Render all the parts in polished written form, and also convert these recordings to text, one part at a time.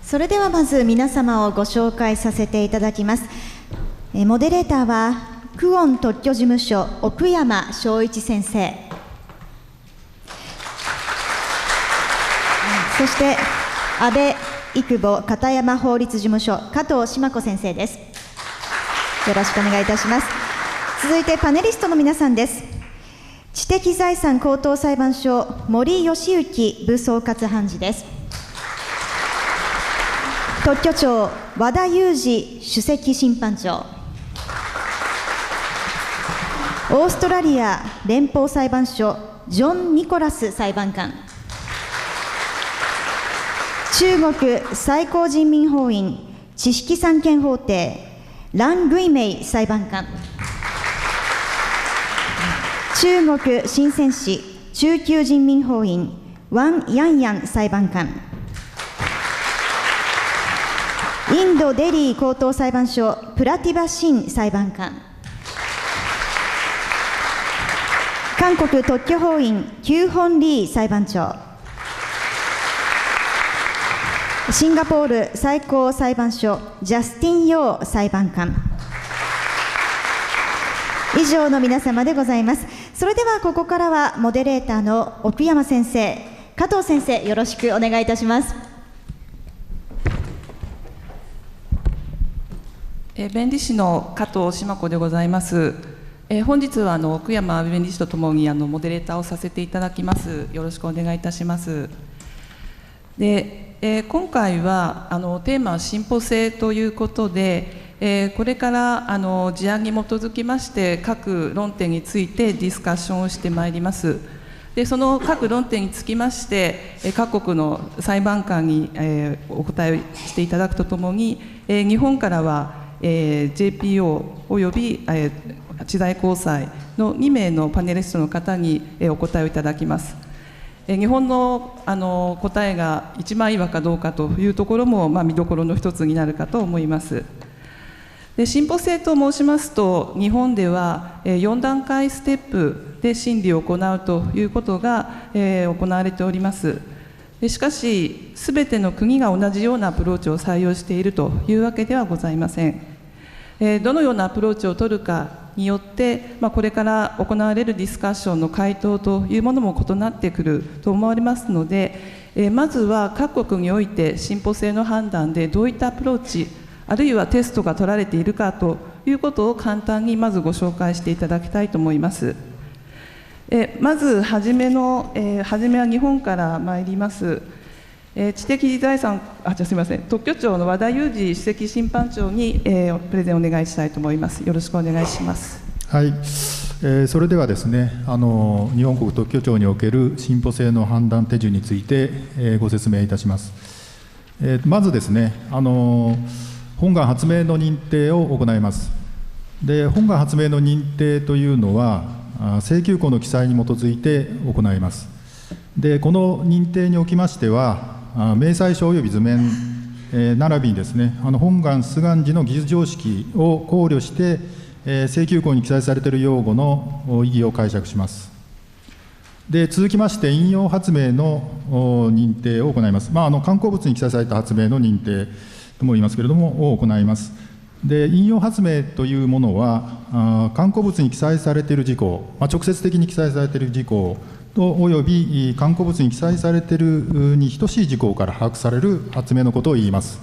それではまず皆様をご紹介させていただきます。モデレーターは久遠特許事務所奥山昭一先生、そして安倍育保片山法律事務所加藤島子先生です。よろしくお願いいたします。続いてパネリストの皆さんです。知的財産高等裁判所森義行部総括判事です。特許庁和田裕二首席審判長、オーストラリア連邦裁判所ジョン・ニコラス裁判官、中国最高人民法院知識産権法廷ラン・グイメイ裁判官、中国深セン市中級人民法院ワン・ヤンヤン裁判官、インド・デリー高等裁判所プラティバ・シン裁判官、韓国特許法院キューホン・リー裁判長、シンガポール最高裁判所ジャスティン・ヨー裁判官、以上の皆様でございます。それではここからはモデレーターの奥山先生、加藤先生、よろしくお願いいたします。弁理士の加藤島子でございます。本日は奥山弁理士とともにモデレーターをさせていただきます。よろしくお願いいたします。で、今回はテーマは進歩性ということで、これから事案に基づきまして各論点についてディスカッションをしてまいります。でその各論点につきまして各国の裁判官にお答えしていただくとともに、日本からはJPO および知財高裁の2名のパネリストの方にお答えをいただきます。日本の答えが一枚岩かどうかというところも見どころの一つになるかと思います。で進歩性と申しますと、日本では4段階ステップで審理を行うということが行われております。しかしすべての国が同じようなアプローチを採用しているというわけではございません。どのようなアプローチを取るかによって、これから行われるディスカッションの回答というものも異なってくると思われますので、まずは各国において進歩性の判断でどういったアプローチ、あるいはテストが取られているかということを簡単にまずご紹介していただきたいと思います。まず初めは日本から参ります。知的財産すみません、特許庁の和田裕二首席審判長に、プレゼンをお願いしたいと思います。よろしくお願いします。はい、それではですね、日本国特許庁における進歩性の判断手順について、ご説明いたします。まずですね、本願発明の認定を行います。で、本願発明の認定というのは請求項の記載に基づいて行います。で、この認定におきましては明細書及び図面、並びにですね、本願出願時の技術常識を考慮して請求項に記載されている用語の意義を解釈します。で、続きまして引用発明の認定を行います。刊行物に記載された発明の認定とも言いますけれどもを行います。で、引用発明というものは刊行物に記載されている事項、直接的に記載されている事項とおよび刊行物に記載されているに等しい事項から把握される発明のことを言います。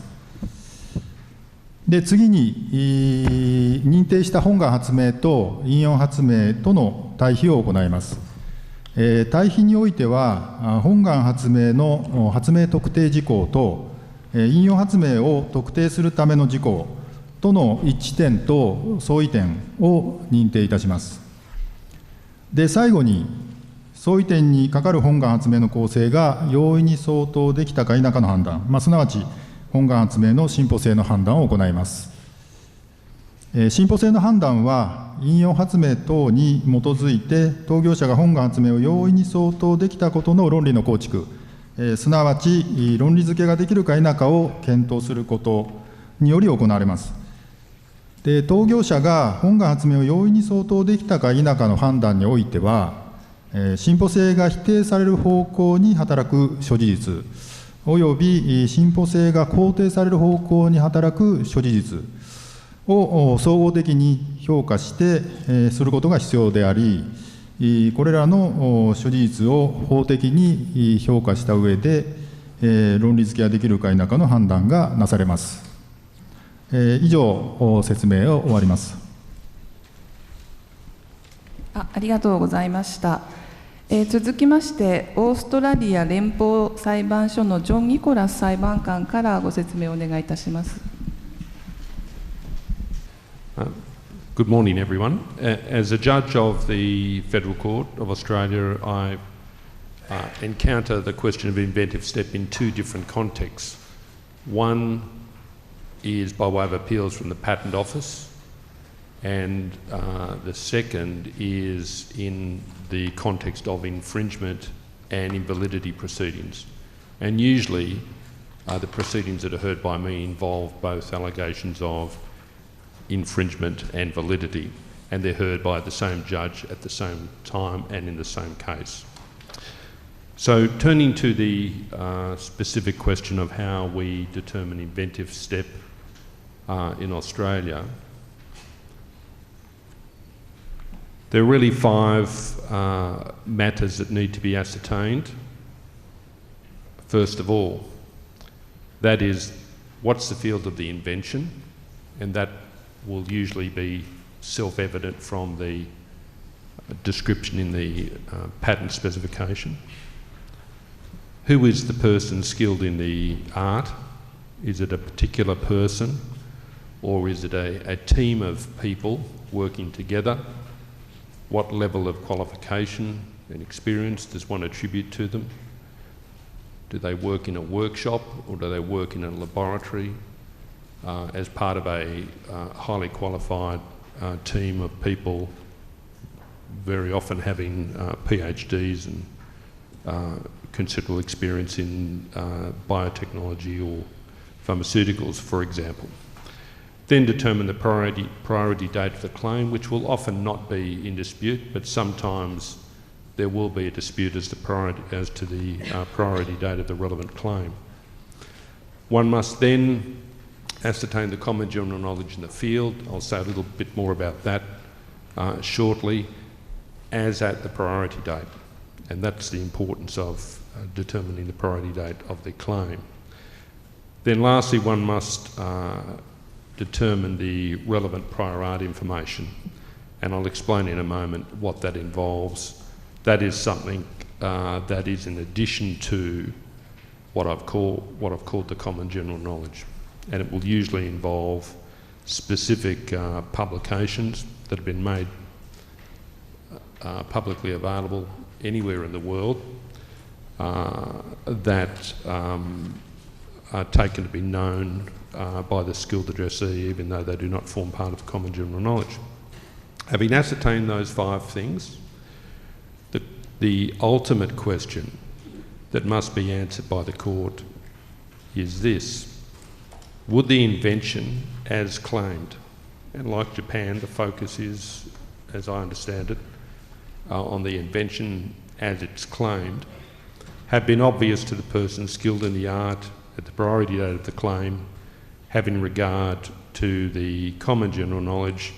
で、次に認定した本願発明と引用発明との対比を行います。対比においては本願発明の発明特定事項と引用発明を特定するための事項との一致点と相違点を認定いたします。で、最後に相違点にかかる本願発明の構成が容易に相当できたか否かの判断、すなわち本願発明の進歩性の判断を行います。進歩性の判断は引用発明等に基づいて当業者が本願発明を容易に相当できたことの論理の構築、すなわち論理付けができるか否かを検討することにより行われます。で、当業者が本願発明を容易に相当できたか否かの判断においては進歩性が否定される方向に働く諸事実および進歩性が肯定される方向に働く諸事実を総合的に評価してすることが必要であり、これらの諸事実を法的に評価した上で、論理付けができるか否かの判断がなされます。以上、説明を終わります。ありがとうございました。続きまして、オーストラリア連邦裁判所のジョン・ニコラス裁判官からご説明をお願いいたします。Good morning, everyone. As a judge of the Federal Court of Australia, I encounter the question of inventive step in two different contexts. One is by way of appeals from the Patent Office, and the second is in the context of infringement and invalidity proceedings. And usually the proceedings that are heard by me involve both allegations of infringement and validity, and they're heard by the same judge at the same time and in the same case. So turning to the specific question of how we determine inventive step in Australia, there are really five matters that need to be ascertained. First of all, that is, what's the field of the invention? And that will usually be self-evident from the description in the patent specification. Who is the person skilled in the art? Is it a particular person, or is it a team of people working together? What level of qualification and experience does one attribute to them? Do they work in a workshop, or do they work in a laboratory as part of a highly qualified team of people, very often having PhDs and considerable experience in biotechnology or pharmaceuticals, for example? Then determine the priority date of the claim, which will often not be in dispute, but sometimes there will be a dispute as to the priority date of the relevant claim. One must then ascertain the common general knowledge in the field. I'll say a little bit more about that shortly, as at the priority date, and that's the importance of determining the priority date of the claim. Then lastly, one must determine the relevant prior art information, and I'll explain in a moment what that involves. That is something that is in addition to what I've called the common general knowledge, and it will usually involve specific publications that have been made publicly available anywhere in the world that are taken to be known by the skilled addressee, even though they do not form part of the common general knowledge. Having ascertained those five things, the ultimate question that must be answered by the court is this: would the invention as claimed, and like Japan, the focus is, as I understand it, on the invention as it's claimed, have been obvious to the person skilled in the art at the priority date of the claim, having regard to the common general knowledge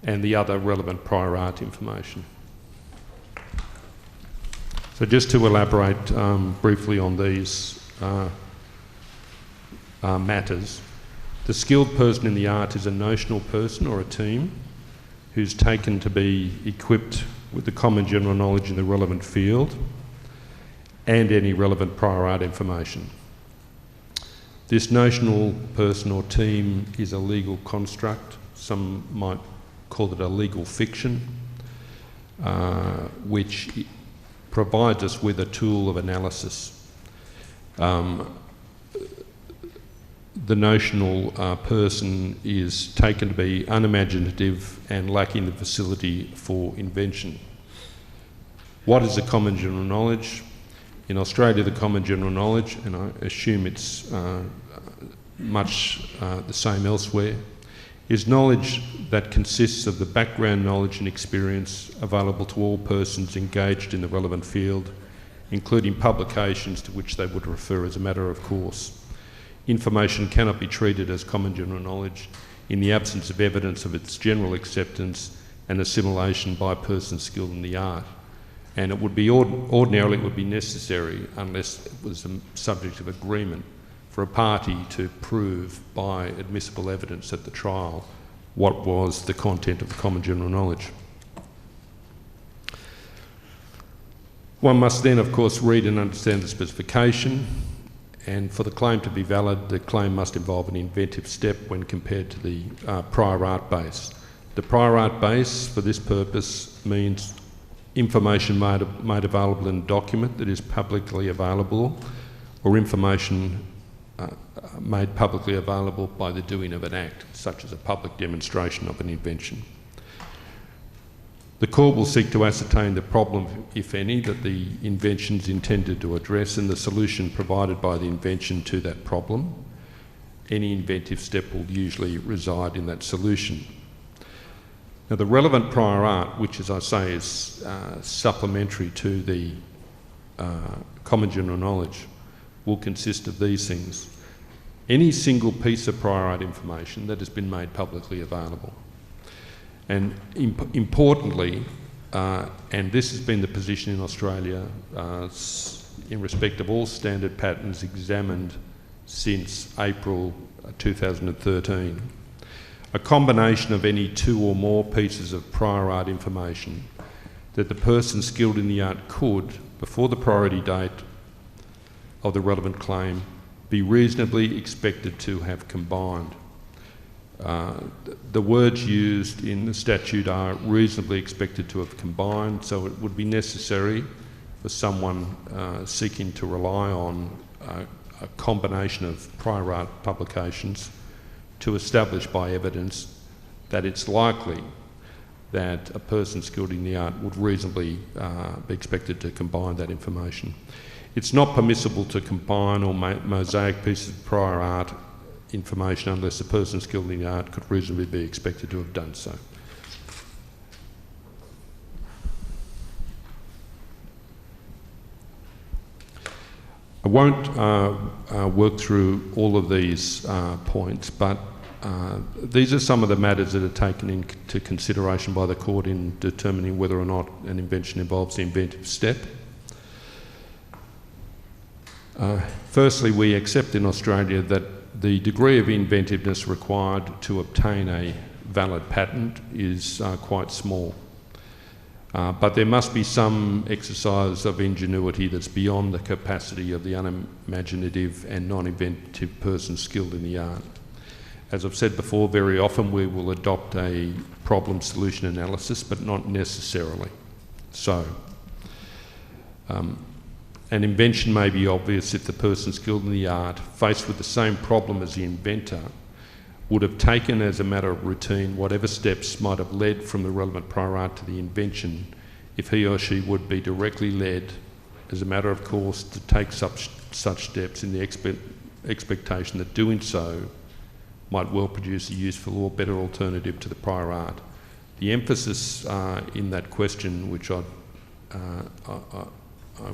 and the other relevant prior art information. So just to elaborate briefly on these matters, the skilled person in the art is a notional person or a team who's taken to be equipped with the common general knowledge in the relevant field and any relevant prior art information. This notional person or team is a legal construct. Some might call it a legal fiction, which provides us with a tool of analysis. The notional person is taken to be unimaginative and lacking the facility for invention. What is the common general knowledge? In Australia, the common general knowledge, and I assume it's much the same elsewhere, is knowledge that consists of the background knowledge and experience available to all persons engaged in the relevant field, including publications to which they would refer as a matter of course. Information cannot be treated as common general knowledge in the absence of evidence of its general acceptance and assimilation by persons skilled in the art. And it would be ordinarily it would be necessary, unless it was a subject of agreement, for a party to prove by admissible evidence at the trial what was the content of the common general knowledge. One must then, of course, read and understand the specification, and for the claim to be valid, the claim must involve an inventive step when compared to the prior art base. The prior art base, for this purpose, means information made available in a document that is publicly available, or information made publicly available by the doing of an act, such as a public demonstration of an invention. The court will seek to ascertain the problem, if any, that the invention is intended to address and the solution provided by the invention to that problem. Any inventive step will usually reside in that solution. Now, the relevant prior art, which, as I say, is supplementary to the common general knowledge, will consist of these things. Any single piece of prior art information that has been made publicly available. And importantly, and this has been the position in Australia in respect of all standard patents examined since April 2013, a combination of any two or more pieces of prior art information that the person skilled in the art could, before the priority date of the relevant claim, be reasonably expected to have combined. The words used in the statute are reasonably expected to have combined, so it would be necessary for someone seeking to rely on a combination of prior art publications to establish by evidence that it's likely that a person skilled in the art would reasonably be expected to combine that information. It's not permissible to combine or mosaic pieces of prior art information unless the person skilled in the art could reasonably be expected to have done so. I won't work through all of these points, but these are some of the matters that are taken into consideration by the court in determining whether or not an invention involves the inventive step. Firstly, we accept in Australia that the degree of inventiveness required to obtain a valid patent is quite small. But there must be some exercise of ingenuity that's beyond the capacity of the unimaginative and non-inventive person skilled in the art. As I've said before, very often we will adopt a problem-solution analysis, but not necessarily so. An invention may be obvious if the person skilled in the art, faced with the same problem as the inventor, would have taken as a matter of routine whatever steps might have led from the relevant prior art to the invention, if he or she would be directly led as a matter of course to take such steps in the expectation that doing so might well produce a useful or better alternative to the prior art. The emphasis in that question, which I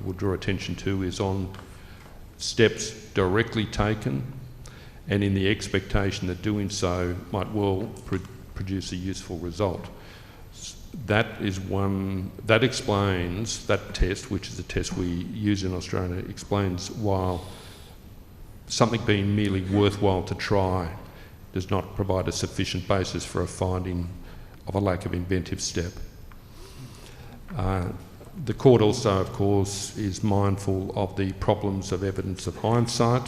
would draw attention to, is on steps directly taken and in the expectation that doing so might well produce a useful result. That explains, that test, which is a test we use in Australia, explains why something being merely worthwhile to try does not provide a sufficient basis for a finding of a lack of inventive step. The court also, of course, is mindful of the problems of evidence of hindsight,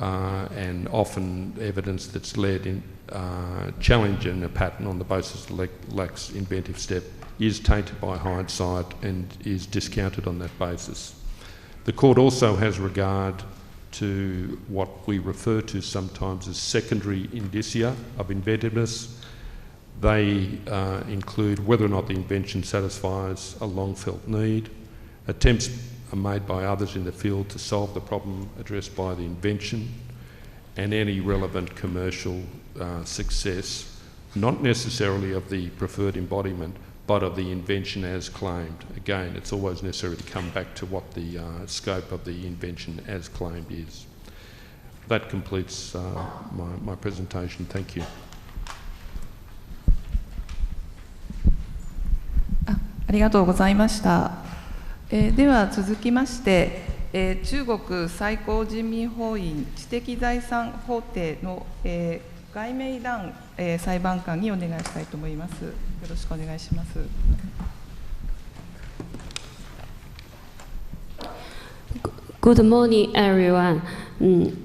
and often evidence that's led in challenging a patent on the basis of lacks inventive step is tainted by hindsight and is discounted on that basis. The court also has regard to what we refer to sometimes as secondary indicia of inventiveness. They include whether or not the invention satisfies a long-felt need, attempts are made by others in the field to solve the problem addressed by the invention, and any relevant commercial success, not necessarily of the preferred embodiment, but of the invention as claimed. Again, it's always necessary to come back to what the scope of the invention as claimed is. That completes my presentation. Thank you. ありがとうございました。では続きまして、中国最高人民法院知的財産法廷の、外明蘭、裁判官にお願いしたいと思います。よろしくお願いします。Good morning, everyone.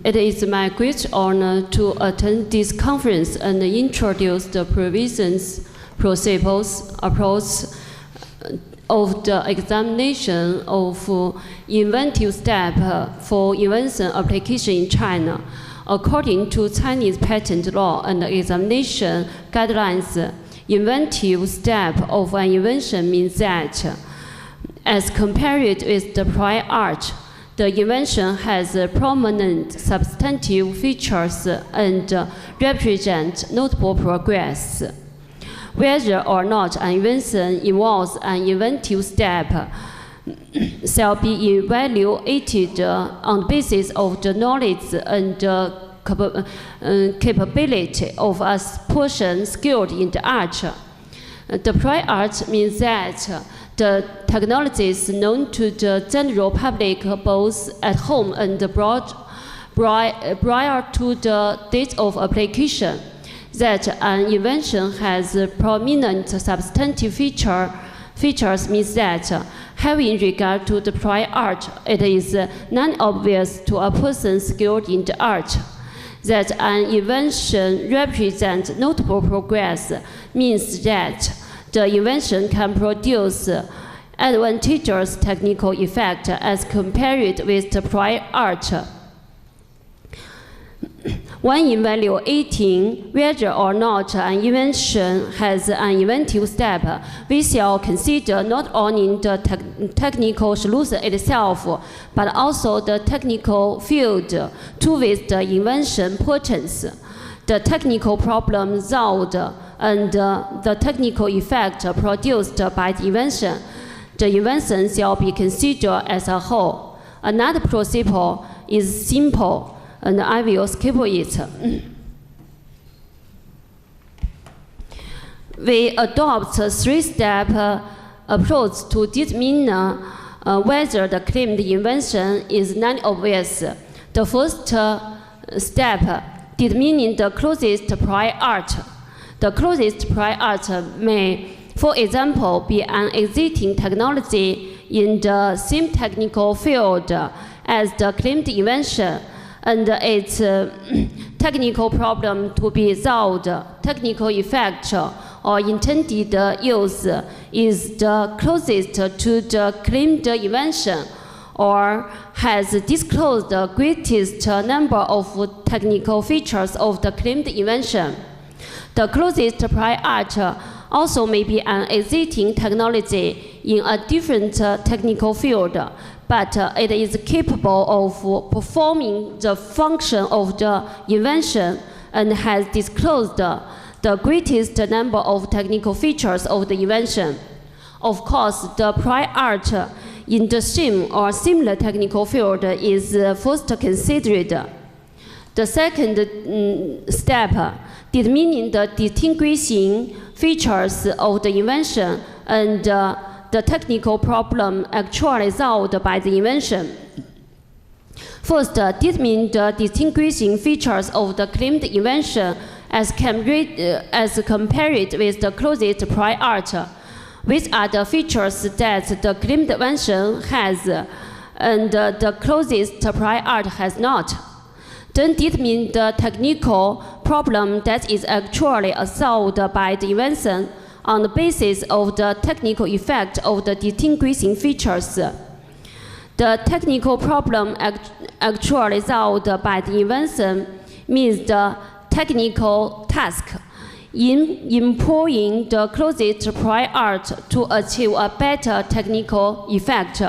It is my great honor to attend this conference and introduce the provisions, principles, approach of the examination of inventive step for invention application in China. According to Chinese patent law and examination guidelines, inventive step of an invention means that, as compared with the prior art, the invention has prominent substantive features and represents notable progress. Whether or not an invention involves an inventive step shall be evaluated on the basis of the knowledge and capability of a person skilled in the art. The prior art means that the technologies known to the general public both at home and abroad prior to the date of application, that an invention has prominent substantive features means that, having regard to the prior art, it is non-obvious to a person skilled in the art. That an invention represents notable progress means that the invention can produce advantageous technical effect as compared with the prior art. When evaluating whether or not an invention has an inventive step, we shall consider not only the technical solution itself, but also the technical field to which the invention pertains, the technical problem solved, and the technical effect produced by the invention. The invention shall be considered as a whole. Another principle is simple, and I will skip it. We adopt a three-step approach to determine whether the claimed invention is non-obvious. The first step, determining the closest prior art. The closest prior art may, for example, be an existing technology in the same technical field as the claimed invention, and its technical problem to be solved, technical effect, or intended use is the closest to the claimed invention, or has disclosed the greatest number of technical features of the claimed invention. The closest prior art also may be an existing technology in a different technical field, but it is capable of performing the function of the invention and has disclosed the greatest number of technical features of the invention. Of course, the prior art in the same or similar technical field is first considered. The second step, determining the distinguishing features of the invention and the technical problem actually solved by the invention. First, determine the distinguishing features of the claimed invention as compared with the closest prior art. Which are the features that the claimed invention has and the closest prior art has not? Then determine the technical problem that is actually solved by the invention on the basis of the technical effect of the distinguishing features. The technical problem actually solved by the invention means the technical task in employing the closest prior art to achieve a better technical effect.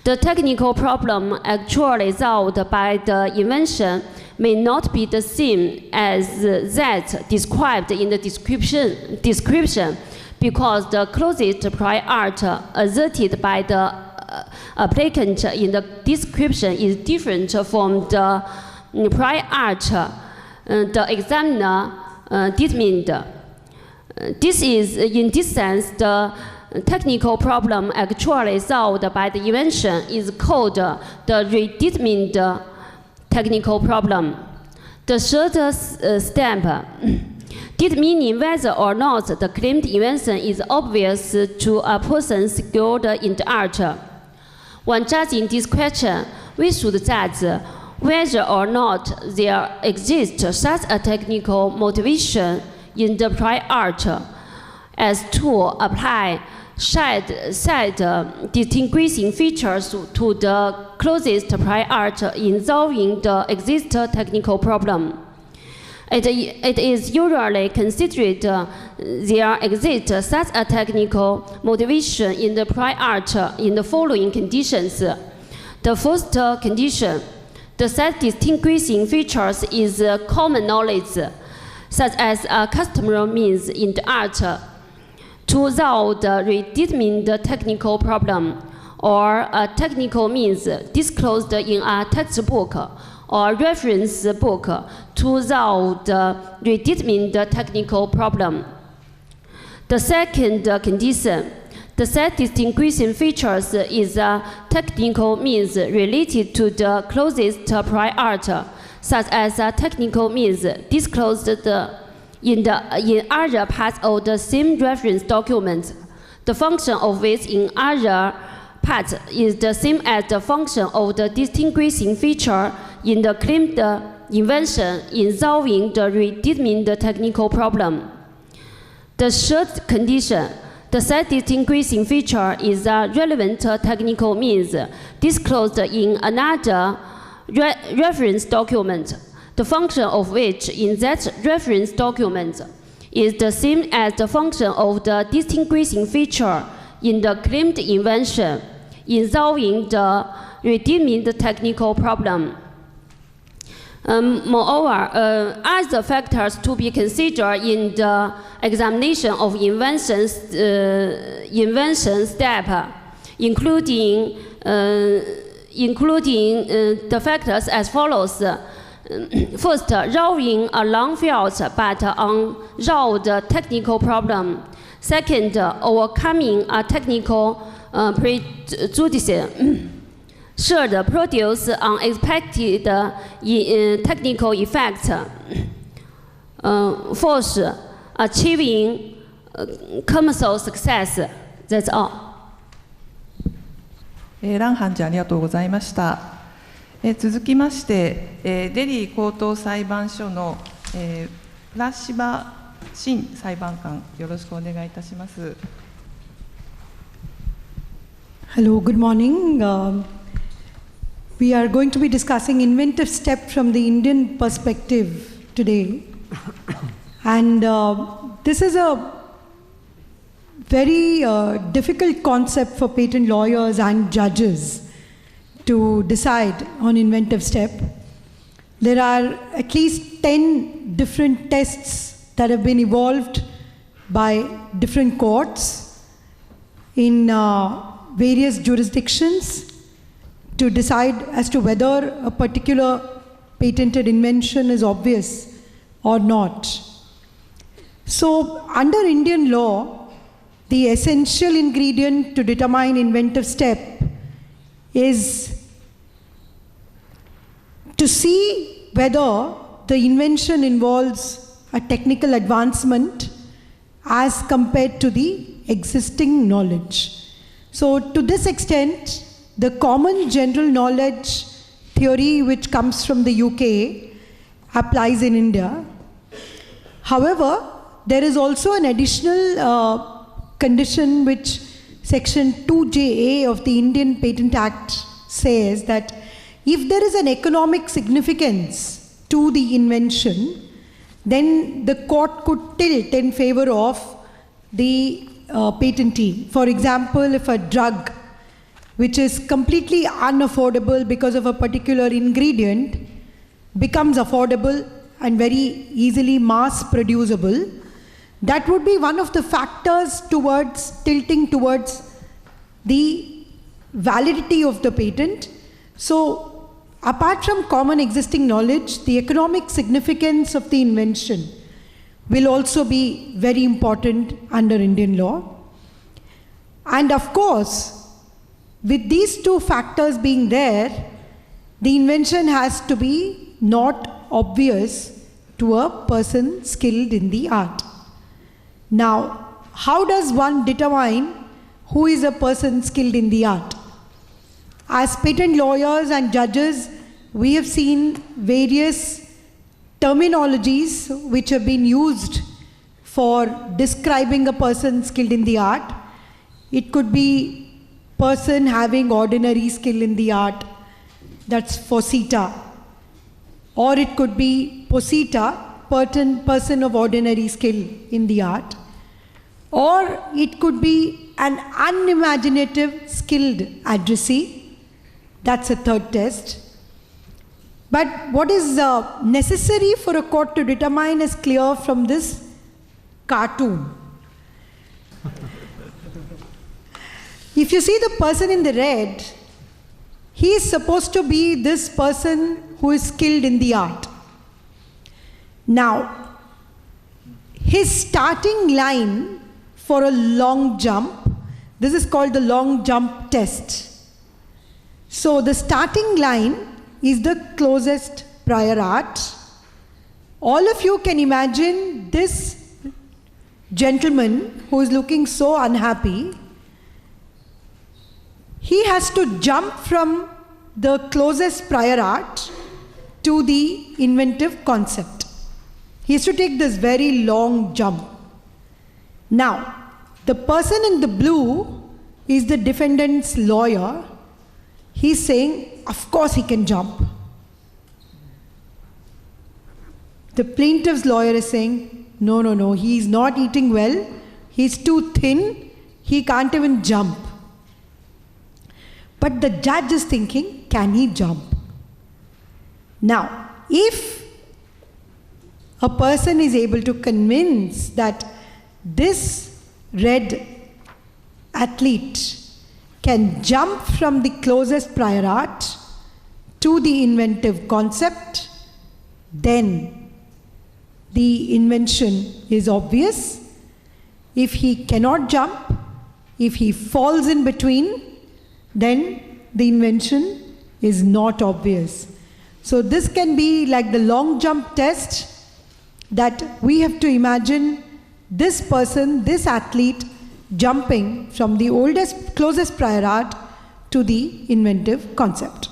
The technical problem actually solved by the invention may not be the same as that described in the description, because the closest prior art asserted by the applicant in the description is different from the prior art the examiner determined. This is, in this sense, the technical problem actually solved by the invention is called the redetermined technical problem. The third step, determining whether or not the claimed invention is obvious to a person skilled in the art. When judging this question, we should judge whether or not there exists such a technical motivation in the prior art as to apply said distinguishing features to the closest prior art in solving the existing technical problem. It is usually considered there exists such a technical motivation in the prior art in the following conditions. The first condition, the set distinguishing features is common knowledge, such as a customer means in the art to solve the redetermined technical problem, or a technical means disclosed in a textbook or reference book to solve the redetermined technical problem. The second condition, the set distinguishing features is a technical means related to the closest prior art, such as a technical means disclosed in other parts of the same reference document, the function of which in other parts is the same as the function of the distinguishing feature in the claimed invention in solving the redetermined technical problem. The third condition, the set distinguishing feature is a relevant technical means disclosed in another reference document, the function of which in that reference document is the same as the function of the distinguishing feature in the claimed invention in solving the redetermined technical problem. Moreover, other factors to be considered in the examination of invention step, including the factors as follows. First, solving a long-felt but unsolved technical problem. Second, overcoming a technical prejudice. Third, produce unexpected technical effects. Fourth, achieving commercial success. That's all. ランハンジありがとうございました。続きまして、デリー高等裁判所の、プラシバ新裁判官、よろしくお願いいたします。Hello, good morning. We are going to be discussing inventive step from the Indian perspective today. And this is a very difficult concept for patent lawyers and judges to decide on inventive step. There are at least 10 different tests that have been evolved by different courts in various jurisdictions to decide as to whether a particular patented invention is obvious or not. So under Indian law, the essential ingredient to determine inventive step is to see whether the invention involves a technical advancement as compared to the existing knowledge. So to this extent, the common general knowledge theory which comes from the UK applies in India. However, there is also an additional condition which Section 2JA of the Indian Patent Act says that if there is an economic significance to the invention, then the court could tilt in favor of the patentee. For example, if a drug which is completely unaffordable because of a particular ingredient becomes affordable and very easily mass producible, that would be one of the factors towards tilting towards the validity of the patent. So, apart from common existing knowledge, the economic significance of the invention will also be very important under Indian law. And of course, with these two factors being there, the invention has to be not obvious to a person skilled in the art. Now, how does one determine who is a person skilled in the art? As patent lawyers and judges, we have seen various terminologies which have been used for describing a person skilled in the art. It could be person having ordinary skill in the art, that's posita. Or it could be posita, person of ordinary skill in the art. Or it could be an unimaginative skilled addressee, that's a third test. But what is necessary for a court to determine is clear from this cartoon. If you see the person in the red, he is supposed to be this person who is skilled in the art. Now, his starting line for a long jump, this is called the long jump test. So the starting line is the closest prior art. All of you can imagine this gentleman who is looking so unhappy. He has to jump from the closest prior art to the inventive concept. He has to take this very long jump. Now, the person in the blue is the defendant's lawyer. He's saying, of course he can jump. The plaintiff's lawyer is saying, no, he's not eating well. He's too thin. He can't even jump. But the judge is thinking, can he jump? Now, if a person is able to convince that this red athlete can jump from the closest prior art to the inventive concept, then the invention is obvious. If he cannot jump, if he falls in between, then the invention is not obvious. So this can be like the long jump test, that we have to imagine this person, this athlete, jumping from the closest prior art to the inventive concept.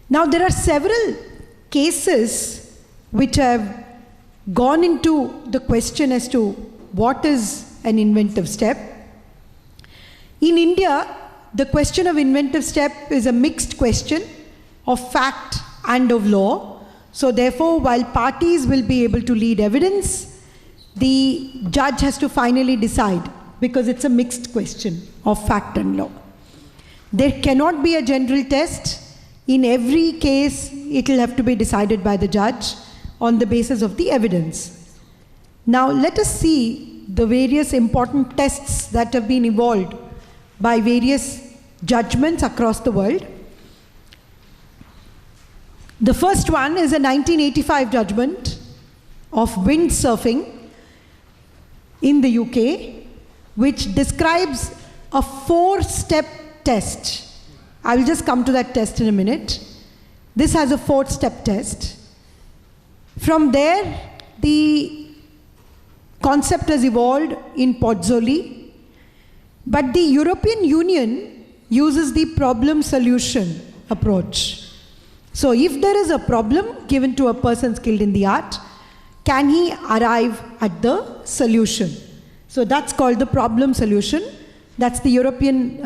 Now there are several cases which have gone into the question as to what is an inventive step. In India, the question of inventive step is a mixed question of fact and of law. So therefore, while parties will be able to lead evidence, the judge has to finally decide, because it's a mixed question of fact and law. There cannot be a general test. In every case, it will have to be decided by the judge on the basis of the evidence. Now let us see the various important tests that have been evolved by various judgments across the world. The first one is a 1985 judgment of windsurfing in the UK, which describes a 4-step test. I will just come to that test in a minute. This has a 4-step test. From there, the concept has evolved in Pozzoli, but the European Union uses the problem solution approach. So if there is a problem given to a person skilled in the art, can he arrive at the solution? So that's called the problem solution. That's the European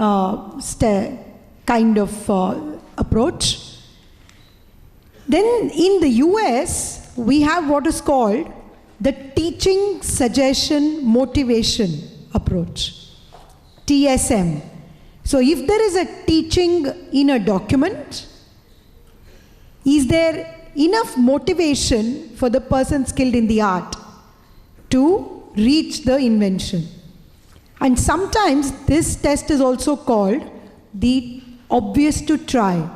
kind of approach. Then in the US, we have what is called the teaching, suggestion, motivation approach, TSM. So if there is a teaching in a document, is there enough motivation for the person skilled in the art to reach the invention. And sometimes this test is also called the obvious to try.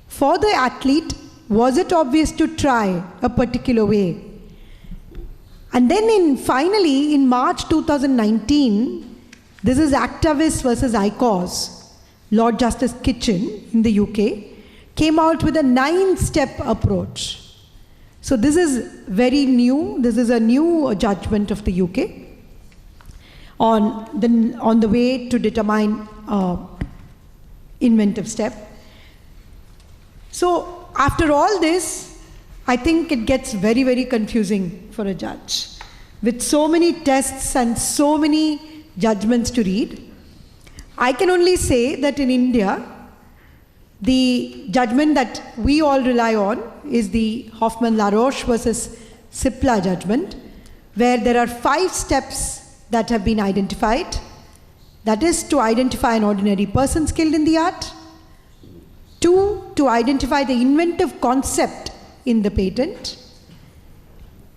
For the athlete, was it obvious to try a particular way? And then finally, in March 2019, this is Actavis versus ICOS, Lord Justice Kitchen in the UK, came out with a 9-step approach. So this is very new. This is a new judgment of the UK on the way to determine inventive step. So after all this, I think it gets very, very confusing for a judge. With so many tests and so many judgments to read, I can only say that in India, the judgment that we all rely on is the Hoffman-LaRoche versus Cipla judgment, where there are 5 steps that have been identified. That is to identify an ordinary person skilled in the art. 2, to identify the inventive concept in the patent.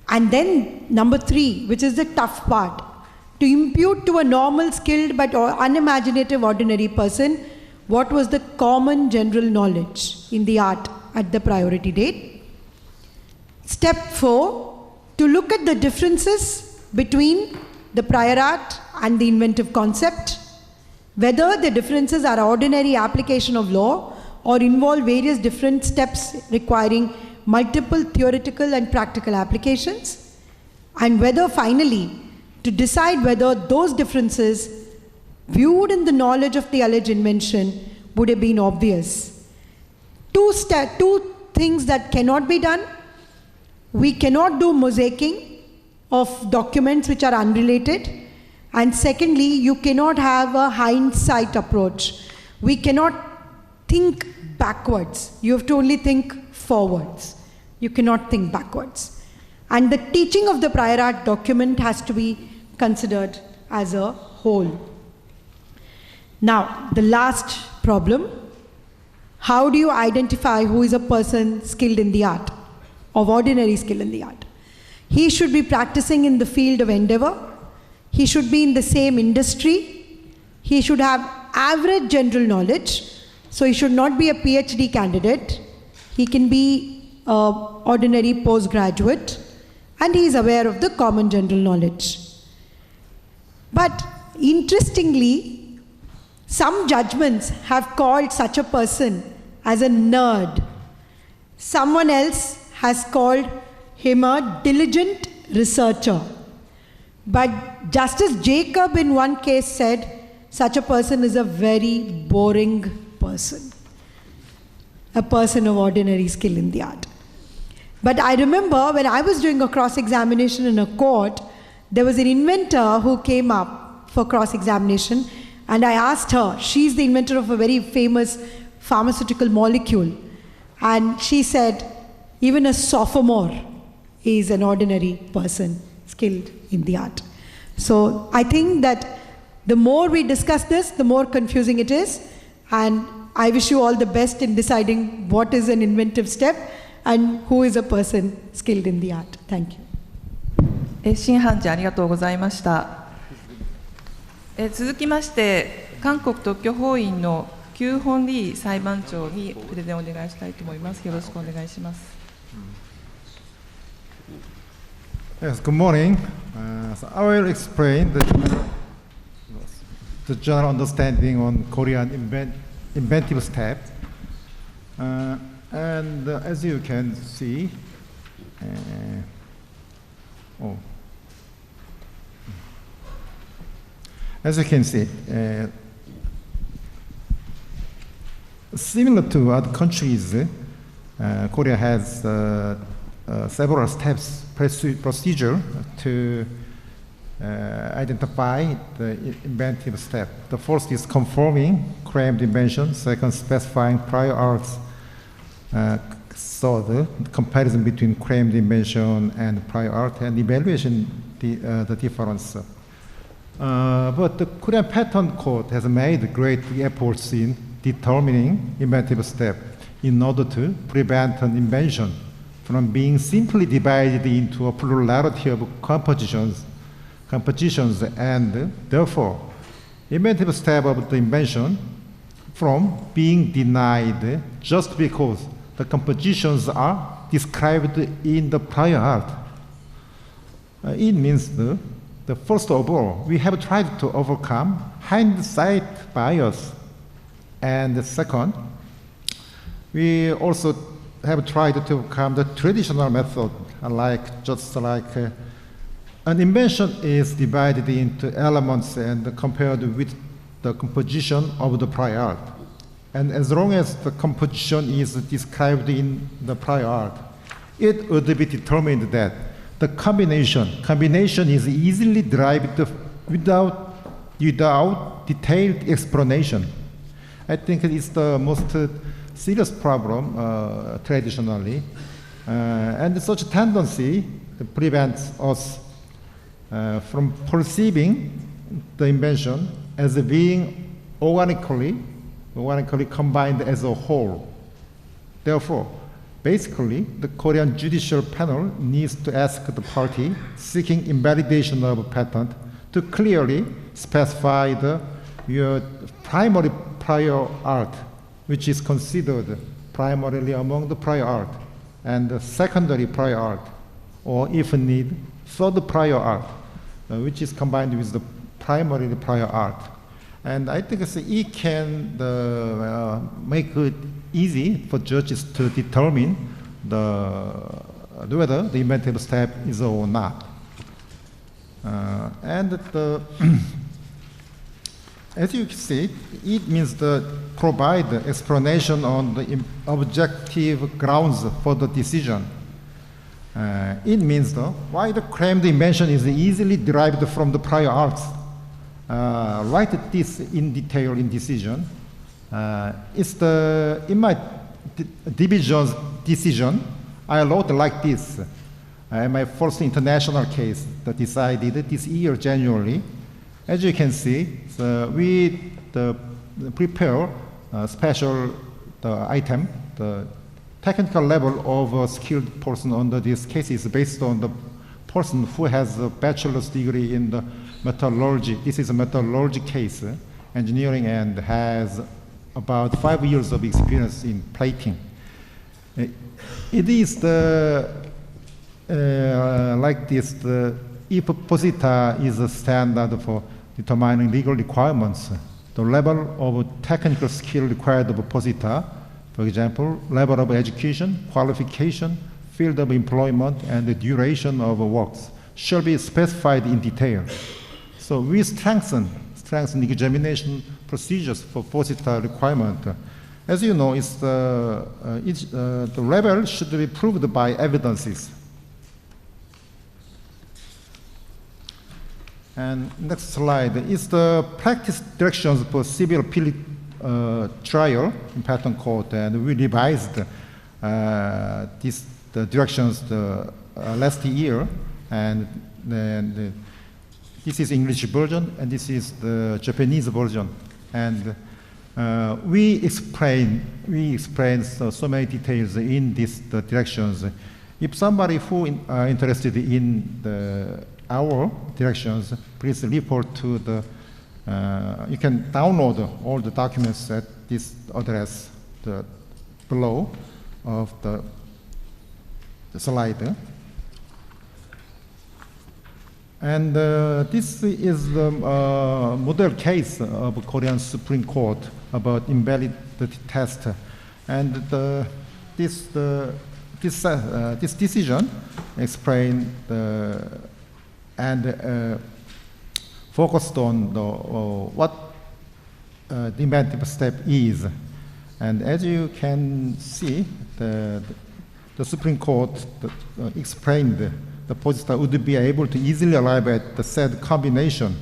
And then number 3, which is the tough part, to impute to a normal, skilled but unimaginative ordinary person what was the common general knowledge in the art at the priority date. Step 4, to look at the differences between the prior art and the inventive concept, whether the differences are ordinary application of law or involve various different steps requiring multiple theoretical and practical applications, and whether finally to decide whether those differences viewed in the knowledge of the alleged invention would have been obvious. Two things that cannot be done. We cannot do mosaicing of documents which are unrelated. And secondly, you cannot have a hindsight approach. We cannot think backwards. You have to only think forwards. You cannot think backwards. And the teaching of the prior art document has to be considered as a whole. Now, the last problem, how do you identify who is a person skilled in the art, of ordinary skill in the art? He should be practicing in the field of endeavor. He should be in the same industry. He should have average general knowledge. So he should not be a PhD candidate. He can be an ordinary postgraduate. And he is aware of the common general knowledge. But interestingly, some judgments have called such a person as a nerd. Someone else has called him a diligent researcher. But Justice Jacob in one case said, such a person is a very boring person. A person of ordinary skill in the art. But I remember when I was doing a cross-examination in a court, there was an inventor who came up for cross-examination, and I asked her, she's the inventor of a very famous pharmaceutical molecule, and she said, even a sophomore is an ordinary person skilled in the art. So I think that the more we discuss this, the more confusing it is, and I wish you all the best in deciding what is an inventive step and who is a person skilled in the art. Thank you. 新判事ありがとうございました。続きまして韓国特許法院の邱本利裁判長にプレゼンをお願いしたいと思います。よろしくお願いします。Yes, good morning. So I will explain the general understanding on Korean inventive step. And as you can see, as you can see, similar to other countries, Korea has several steps procedure to identify the inventive step. The first is confirming claimed invention. Second, specifying prior arts. Third, comparison between claimed invention and prior art, and evaluation the difference. But the Korean Patent Court has made great efforts in determining inventive step in order to prevent an invention from being simply divided into a plurality of compositions compositions, and therefore, inventive step of the invention from being denied just because the compositions are described in the prior art. It means the first of all, we have tried to overcome hindsight bias. And the second, we also have tried to overcome the traditional method, just like an invention is divided into elements and compared with the composition of the prior art. And as long as the composition is described in the prior art, it would be determined that the combination is easily derived without detailed explanation. I think it's the most serious problem traditionally, and such tendency prevents us from perceiving the invention as being organically combined as a whole. Therefore, basically, the Korean judicial panel needs to ask the party seeking invalidation of a patent to clearly specify your primary prior art, which is considered primarily among the prior art, and the secondary prior art, or if need, third prior art, which is combined with the primary prior art. And I think it can make it easy for judges to determine whether the inventive step is or not. As you can see, it means to provide explanation on the objective grounds for the decision. It means why the claimed invention is easily derived from the prior arts. Write this in detail in decision. In my division's decision, I wrote like this. My first international case that decided this year, January. As you can see, we prepare a special item. The technical level of a skilled person under this case is based on the person who has a bachelor's degree in the metallurgy. This is a metallurgy case, engineering, and has about 5 years of experience in plating. It is like this. If posita is a standard for determining legal requirements, the level of technical skill required of posita, for example, level of education, qualification, field of employment, and the duration of works, shall be specified in detail. So we strengthen examination procedures for posita requirement. As you know, the level should be proved by evidences. And next slide is the practice directions for civil appeal trial in patent court, and we revised the directions last year, and then this is English version, and this is the Japanese version, and we explain so many details in these directions. If somebody who are interested in our directions, please report to you can download all the documents at this address below of the slide. And this is the model case of Korean Supreme Court about invalidity test. And this decision explained and focused on what the inventive step is. And as you can see, the Supreme Court explained the posita would be able to easily arrive at the said combination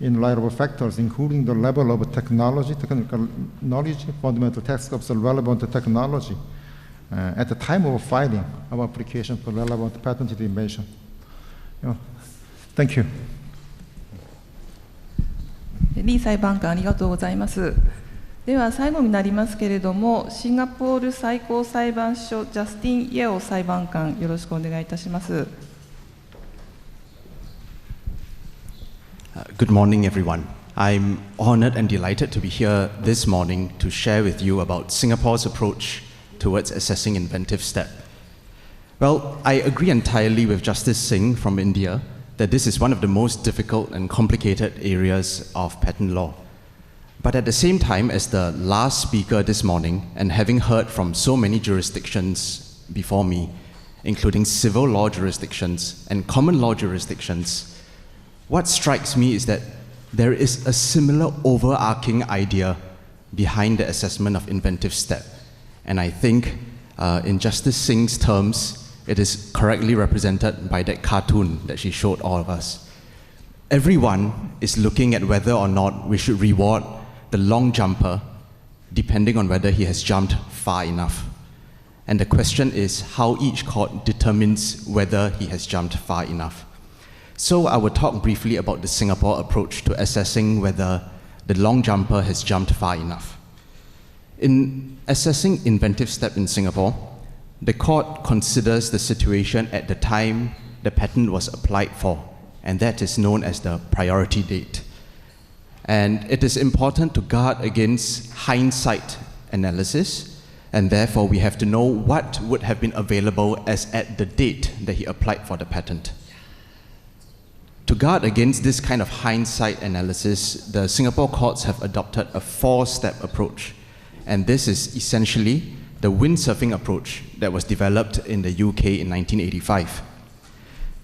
in light of factors, including the level of technology, technical knowledge, fundamental text of the relevant technology at the time of filing of application for relevant patented invention. Thank you. リー裁判官ありがとうございます。では最後になりますけれども、シンガポール最高裁判所ジャスティン・イエオ裁判官、よろしくお願いいたします。Good morning, everyone. I'm honored and delighted to be here this morning to share with you about Singapore's approach towards assessing inventive step. Well, I agree entirely with Justice Singh from India that this is one of the most difficult and complicated areas of patent law. But at the same time, as the last speaker this morning, and having heard from so many jurisdictions before me, including civil law jurisdictions and common law jurisdictions, what strikes me is that there is a similar overarching idea behind the assessment of inventive step. And I think in Justice Singh's terms, it is correctly represented by that cartoon that she showed all of us. Everyone is looking at whether or not we should reward the long jumper depending on whether he has jumped far enough. And the question is how each court determines whether he has jumped far enough. So I will talk briefly about the Singapore approach to assessing whether the long jumper has jumped far enough. In assessing inventive step in Singapore, the court considers the situation at the time the patent was applied for, and that is known as the priority date. And it is important to guard against hindsight analysis, and therefore we have to know what would have been available as at the date that he applied for the patent. To guard against this kind of hindsight analysis, the Singapore courts have adopted a four-step approach. And this is essentially the windsurfing approach that was developed in the UK in 1985.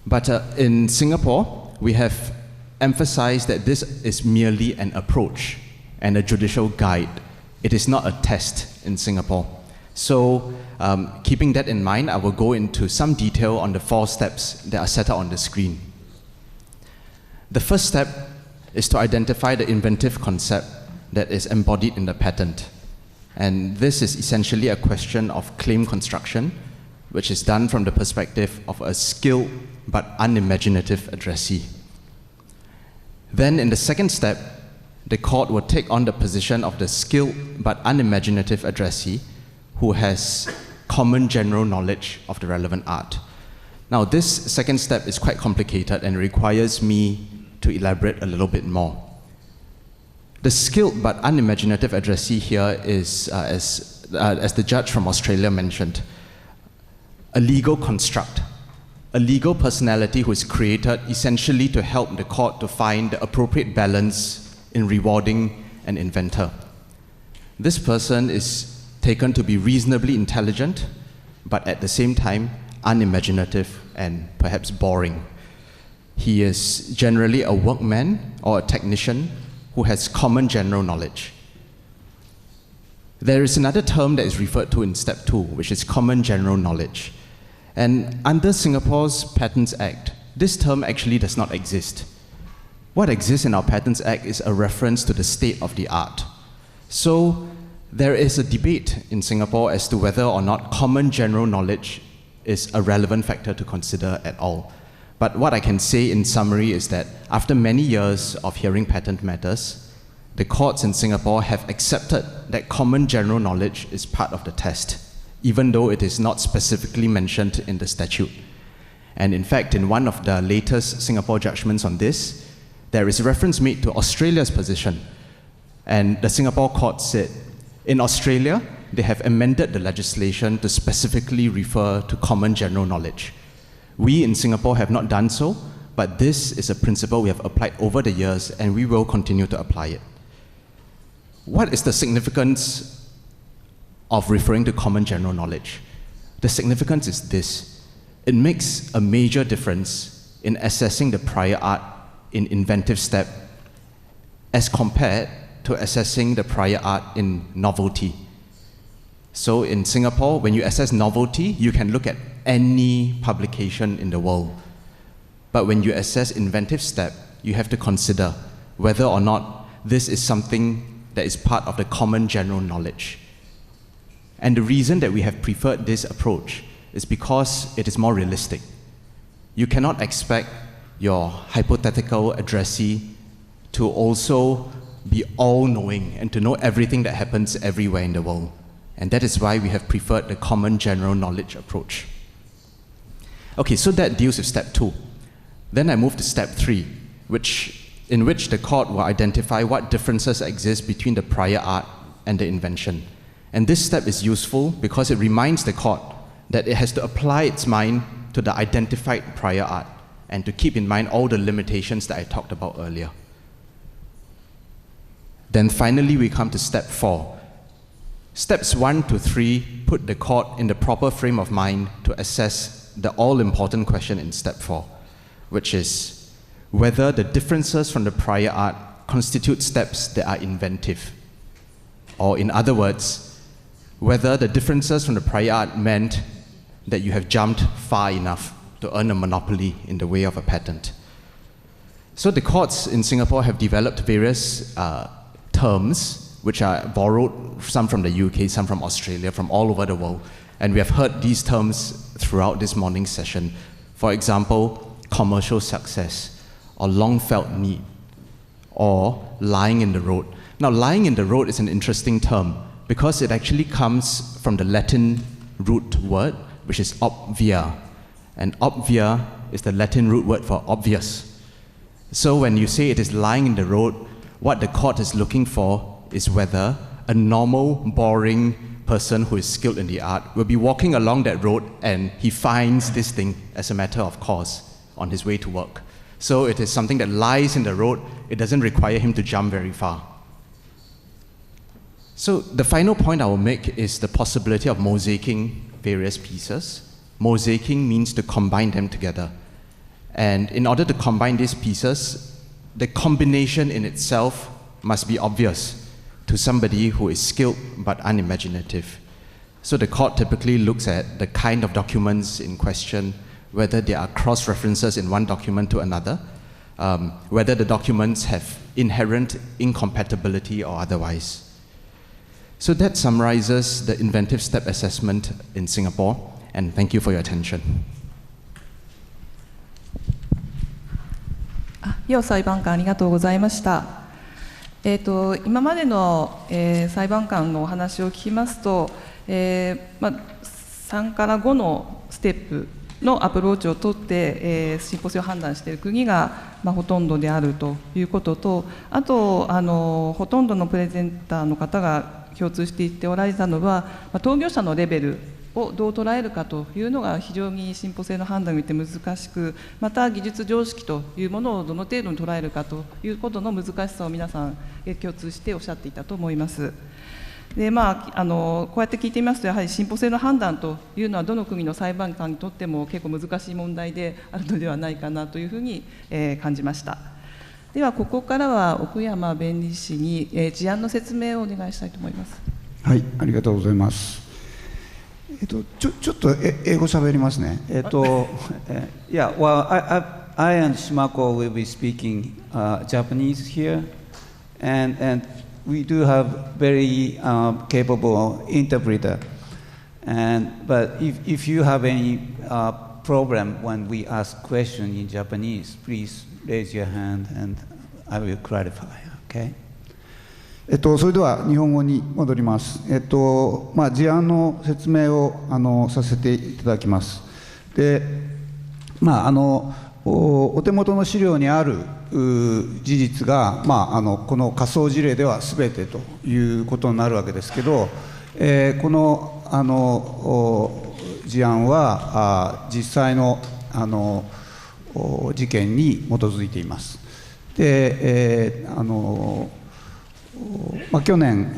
But in Singapore, we have emphasized that this is merely an approach and a judicial guide. It is not a test in Singapore. So keeping that in mind, I will go into some detail on the four steps that are set out on the screen. The first step is to identify the inventive concept that is embodied in the patent. And this is essentially a question of claim construction, which is done from the perspective of a skilled but unimaginative addressee. Then in the second step, the court will take on the position of the skilled but unimaginative addressee who has common general knowledge of the relevant art. Now this second step is quite complicated and requires me to elaborate a little bit more. The skilled but unimaginative addressee here is, as the judge from Australia mentioned, a legal construct, a legal personality who is created essentially to help the court to find the appropriate balance in rewarding an inventor. This person is taken to be reasonably intelligent, but at the same time unimaginative and perhaps boring. He is generally a workman or a technician who has common general knowledge. There is another term that is referred to in step 2, which is common general knowledge. And under Singapore's Patents Act, this term actually does not exist. What exists in our Patents Act is a reference to the state of the art. So there is a debate in Singapore as to whether or not common general knowledge is a relevant factor to consider at all. But what I can say in summary is that after many years of hearing patent matters, the courts in Singapore have accepted that common general knowledge is part of the test, even though it is not specifically mentioned in the statute. And in fact, in one of the latest Singapore judgments on this, there is a reference made to Australia's position. And the Singapore court said, in Australia, they have amended the legislation to specifically refer to common general knowledge. We in Singapore have not done so, but this is a principle we have applied over the years and we will continue to apply it. What is the significance of referring to common general knowledge? The significance is this. It makes a major difference in assessing the prior art in inventive step as compared to assessing the prior art in novelty. So in Singapore, when you assess novelty, you can look at any publication in the world. But when you assess inventive step, you have to consider whether or not this is something that is part of the common general knowledge. And the reason that we have preferred this approach is because it is more realistic. You cannot expect your hypothetical addressee to also be all-knowing and to know everything that happens everywhere in the world. And that is why we have preferred the common general knowledge approach. Okay, so that deals with step 2. Then I move to step 3, which in which the court will identify what differences exist between the prior art and the invention. And this step is useful because it reminds the court that it has to apply its mind to the identified prior art and to keep in mind all the limitations that I talked about earlier. Then finally, we come to step 4. Steps 1 to 3 put the court in the proper frame of mind to assess the all-important question in step 4, which is whether the differences from the prior art constitute steps that are inventive. Or in other words, whether the differences from the prior art meant that you have jumped far enough to earn a monopoly in the way of a patent. So the courts in Singapore have developed various terms which are borrowed, some from the UK, some from Australia, from all over the world. And we have heard these terms throughout this morning's session. For example, commercial success, or long-felt need, or lying in the road. Now, lying in the road is an interesting term because it actually comes from the Latin root word, which is obvia. And obvia is the Latin root word for obvious. So when you say it is lying in the road, what the court is looking for is whether a normal, boring person who is skilled in the art will be walking along that road and he finds this thing as a matter of course on his way to work. So it is something that lies in the road. It doesn't require him to jump very far. So the final point I will make is the possibility of mosaicing various pieces. Mosaicing means to combine them together. And in order to combine these pieces, the combination in itself must be obvious to somebody who is skilled but unimaginative. So the court typically looks at the kind of documents in question, whether there are cross-references in one document to another, whether the documents have inherent incompatibility or otherwise. So that summarizes the inventive step assessment in Singapore, and thank you for your attention. 楊裁判官ありがとうございました。今までの、裁判官のお話を聞きますと、3から5のステップのアプローチを取って、進歩性を判断している国が、ほとんどであるということと、あとほとんどのプレゼンターの方が共通して言っておられたのは、当業者のレベルをどう捉えるかというのが非常に進歩性の判断において難しく、また技術常識というものをどの程度に捉えるかということの難しさを皆さん共通しておっしゃっていたと思います。でこうやって聞いてみますと、やはり進歩性の判断というのはどの国の裁判官にとっても結構難しい問題であるのではないかなというふうに感じました。ではここからは奥山弁理士に事案の説明をお願いしたいと思います。はい、ありがとうございます。ちょっと英語喋りますね。Yeah, well, I and Shimako will be speaking Japanese here, and we do have very capable interpreter. But if you have any problem when we ask question in Japanese, please raise your hand and I will clarify. Okay? それでは日本語に戻ります。事案の説明をさせていただきます。で、お手元の資料にある事実が、この仮想事例では全てということになるわけですけど、この事案は実際の事件に基づいています。で、去年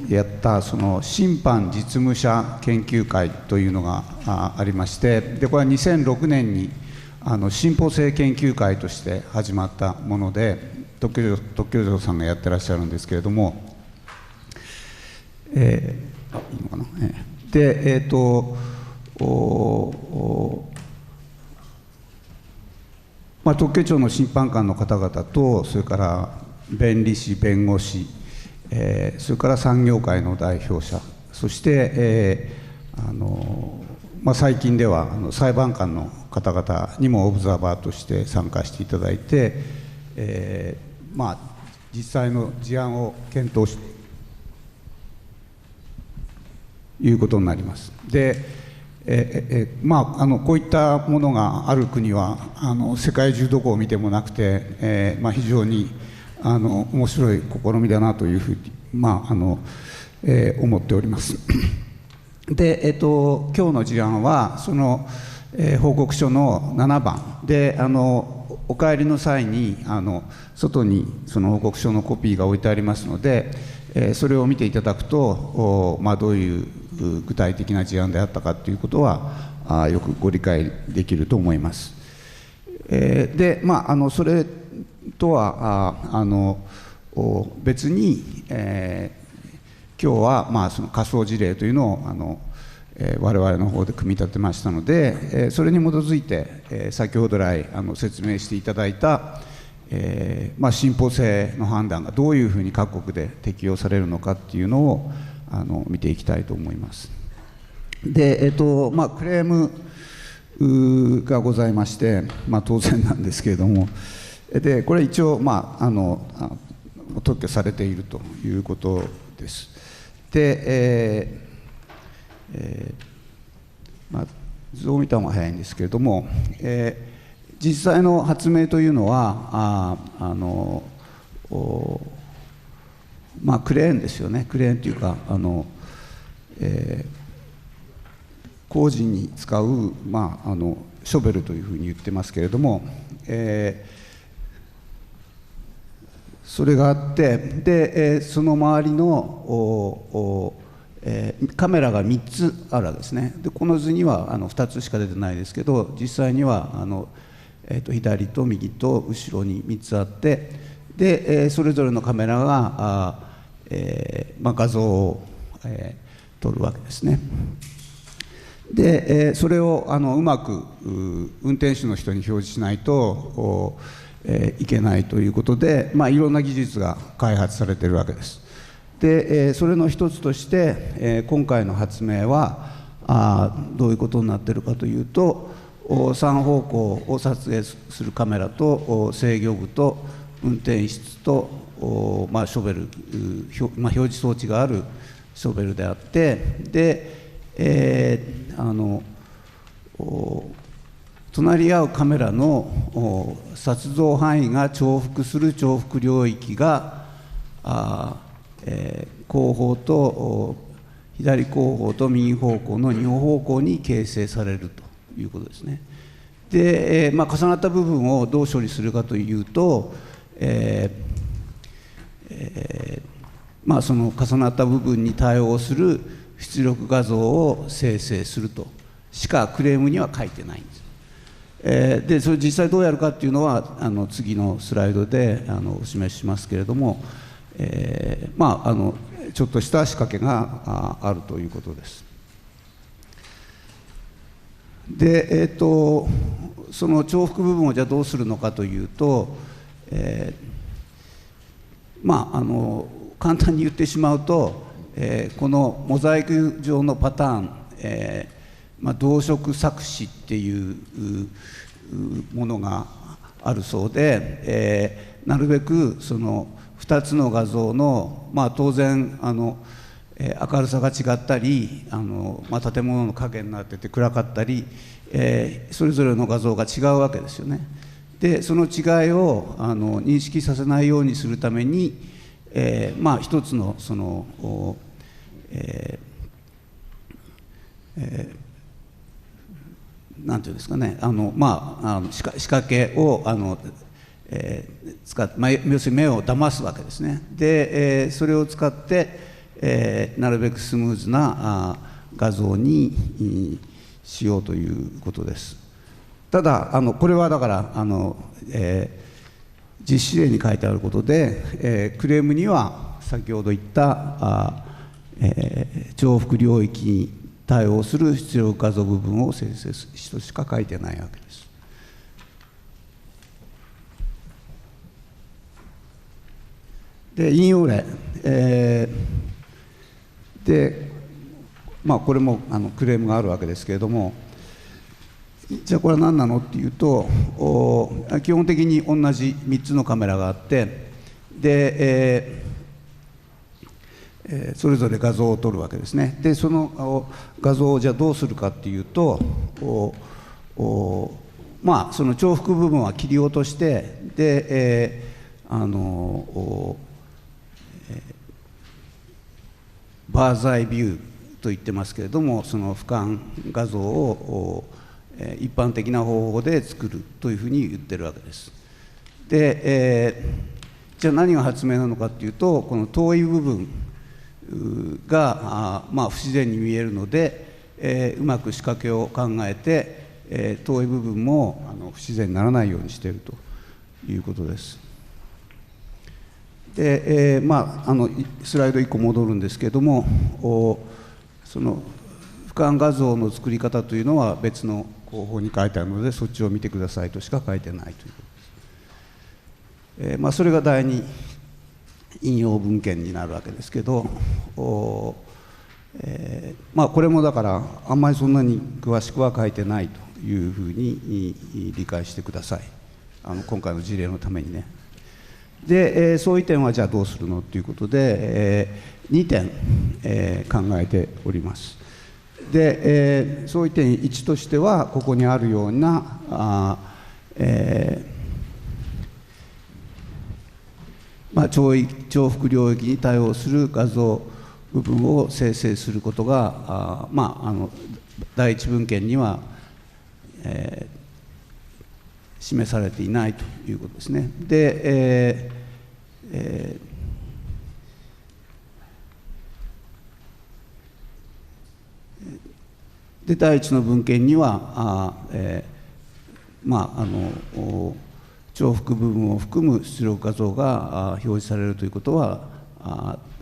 やったその審判実務者研究会というのがありまして、でこれは2006年に進歩性研究会として始まったもので、特許庁さんがやってらっしゃるんですけれども、いいのかな、で特許庁の審判官の方々と、それから弁理士、弁護士、それから産業界の代表者、そして、最近では裁判官の方々にもオブザーバーとして参加していただいて、実際の事案を検討しているということになります。で、こういったものがある国は世界中どこを見てもなくて、非常に面白い試みだなというふうに、思っております。で、今日の事案はその、報告書の7番でお帰りの際に外にその報告書のコピーが置いてありますので、それを見ていただくと、どういう具体的な事案であったかということはよくご理解できると思います。で、それとは別に、今日はその仮想事例というのを我々の方で組み立てましたので、それに基づいて先ほど来説明していただいた進歩性の判断がどういうふうに各国で適用されるのかっていうのを見ていきたいと思います。で、クレームがございまして、当然なんですけれども、でこれ一応、特許されているということです。で、図を見た方が早いんですけれども、実際の発明というのはクレーンですよね。クレーンというか工事に使う、ショベルというふうに言ってますけれども、それがあって、で、その周りのカメラが3つあるわけですね。でこの図には2つしか出てないですけど、実際には左と右と後ろに3つあって、でそれぞれのカメラが画像を撮るわけですね。でそれをうまく運転手の人に表示しないといけないということで、いろんな技術が開発されているわけです。でそれの一つとして、今回の発明はどういうことになっているかというと、3方向を撮影するカメラと制御部と運転室とショベル、表示装置があるショベルであって、で隣り合うカメラの撮像範囲が重複する重複領域が後方と左後方と右方向の2方向に形成されるということですね。で、重なった部分をどう処理するかというと、その重なった部分に対応する出力画像を生成するとしかクレームには書いてないんです。でそれ実際どうやるかっていうのは次のスライドでお示ししますけれども、ちょっとした仕掛けがあるということです。で、その重複部分をじゃあどうするのかというと、簡単に言ってしまうと、このモザイク状のパターン、動色錯視っていうものがあるそうで、なるべくその2つの画像の、当然明るさが違ったり建物の影になってて暗かったり、それぞれの画像が違うわけですよね。でその違いを認識させないようにするために、一つのそのなんていうんですかね、仕掛けを使って、要するに目を騙すわけですね。で、それを使って、なるべくスムーズな画像にしようということです。ただこれはだから実施例に書いてあることで、クレームには先ほど言った重複領域に対応する出力画像部分を生成しとしか書いてないわけです。で引用例、でこれもクレームがあるわけですけれども、じゃあこれは何なのっていうと、基本的に同じ3つのカメラがあって、で、それぞれ画像を撮るわけですね。でその画像をじゃあどうするかっていうと、まあその重複部分は切り落として、で、バーズアイビューと言ってますけれども、その俯瞰画像を一般的な方法で作るというふうに言ってるわけです。で、じゃあ何が発明なのかっていうと、この遠い部分がまあ不自然に見えるので、うまく仕掛けを考えて、遠い部分も不自然にならないようにしているということです。で、まあ、スライド1個戻るんですけれども、その俯瞰画像の作り方というのは別の広報に書いてあるので、そっちを見てくださいとしか書いてないということです。まあ、それが第2引用文献になるわけですけど、まあ、これもだからあんまりそんなに詳しくは書いてないというふうに理解してください。今回の事例のためにね。で、相違点はじゃあどうするのということで、2点、考えております。で、相違点1としては、ここにあるようなまあ、重複領域に対応する画像部分を生成することがまあ、第一文献には、示されていないということですね。で、で第一の文献にはまあ重複部分を含む出力画像が表示されるということは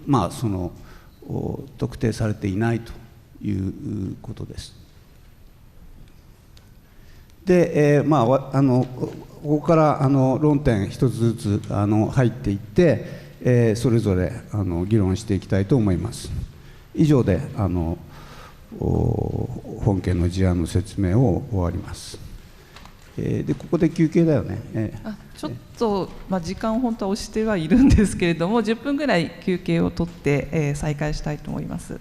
まあその特定されていないということです。で、まあここから論点一つずつ入っていって、それぞれ議論していきたいと思います。以上で本件の事案の説明を終わります。でここで休憩だよね。ちょっと、まあ、時間を本当は押してはいるんですけれども、10分ぐらい休憩を取って、再開したいと思います。